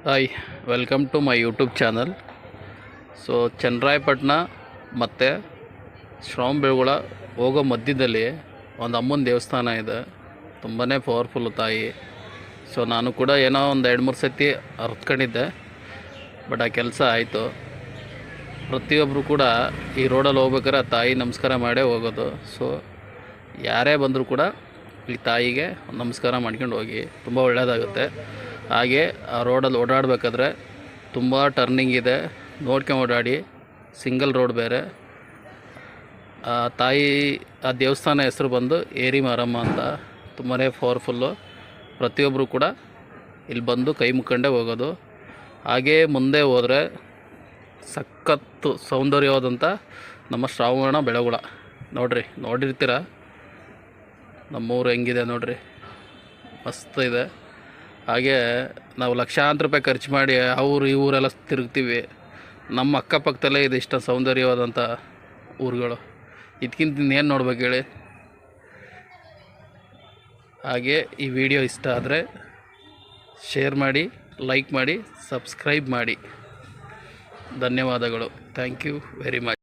Hi, welcome to my YouTube channel. So Channarayapatna ಮತ್ತು ಶ್ರವಣಬೆಳಗೊಳ ಹೋಗೋ ಮಧ್ಯದಲ್ಲಿ ಒಂದು ಅಮ್ಮನ ದೇವಸ್ಥಾನ ಇದೆ. ತುಂಬಾ ಪವರ್ಫುಲ್ಲು ತಾಯಿ. ಸೊ ನಾನು ಕೂಡ ಏನೋ ಒಂದು 2-3 ಸತಿ ಅರ್ತ್ಕೊಂಡಿದ್ದೆ, ಬಟ್ ಆ ಕೆಲಸ ಆಯಿತು. ಪ್ರತಿಯೊಬ್ಬರು ಕೂಡ ಈ ರೋಡಲ್ಲಿ ಹೋಗ್ಬೇಕಾದ್ರೆ ಆ ತಾಯಿ ನಮಸ್ಕಾರ ಮಾಡೇ ಹೋಗೋದು. ಸೊ ಯಾರೇ ಬಂದರೂ ಕೂಡ ಈ ತಾಯಿಗೆ ನಮಸ್ಕಾರ ಮಾಡ್ಕೊಂಡು ಹೋಗಿ, ತುಂಬ ಒಳ್ಳೆಯದಾಗುತ್ತೆ. ಹಾಗೆ ಆ ರೋಡಲ್ಲಿ ಓಡಾಡಬೇಕಾದ್ರೆ ತುಂಬ ಟರ್ನಿಂಗ್ ಇದೆ, ನೋಡ್ಕೊಂಡು ಓಡಾಡಿ. ಸಿಂಗಲ್ ರೋಡ್ ಬೇರೆ. ಆ ತಾಯಿ ಆ ದೇವಸ್ಥಾನ ಹೆಸರು ಬಂದು ಏರಿ ಮಾರಮ್ಮ ಅಂತ. ತುಂಬಾ ಪವರ್ಫುಲ್ಲು. ಪ್ರತಿಯೊಬ್ಬರು ಕೂಡ ಇಲ್ಲಿ ಬಂದು ಕೈ ಮುಕ್ಕೊಂಡೇ ಹೋಗೋದು. ಹಾಗೇ ಮುಂದೆ ಹೋದರೆ ಸಖತ್ತು ಸೌಂದರ್ಯವಾದಂಥ ನಮ್ಮ ಶ್ರವಣಬೆಳಗೊಳ ನೋಡಿರ್ತೀರ. ನಮ್ಮೂರು ಹೆಂಗಿದೆ ನೋಡ್ರಿ, ಮಸ್ತ್ ಇದೆ. ಹಾಗೆ ನಾವು ಲಕ್ಷಾಂತರ ರೂಪಾಯಿ ಖರ್ಚು ಮಾಡಿ ಈ ಊರೆಲ್ಲ ತಿರುಗ್ತೀವಿ. ನಮ್ಮ ಅಕ್ಕಪಕ್ಕದಲ್ಲೇ ಇದೆ ಇಷ್ಟ ಸೌಂದರ್ಯವಾದಂಥ ಊರುಗಳು. ಇದಕ್ಕಿಂತ ಇನ್ನೇನು ನೋಡ್ಬೇಕು ಹೇಳಿ. ಹಾಗೆ ಈ ವಿಡಿಯೋ ಇಷ್ಟ ಆದರೆ ಶೇರ್ ಮಾಡಿ, ಲೈಕ್ ಮಾಡಿ, ಸಬ್ಸ್ಕ್ರೈಬ್ ಮಾಡಿ. ಧನ್ಯವಾದಗಳು. Thank you very much.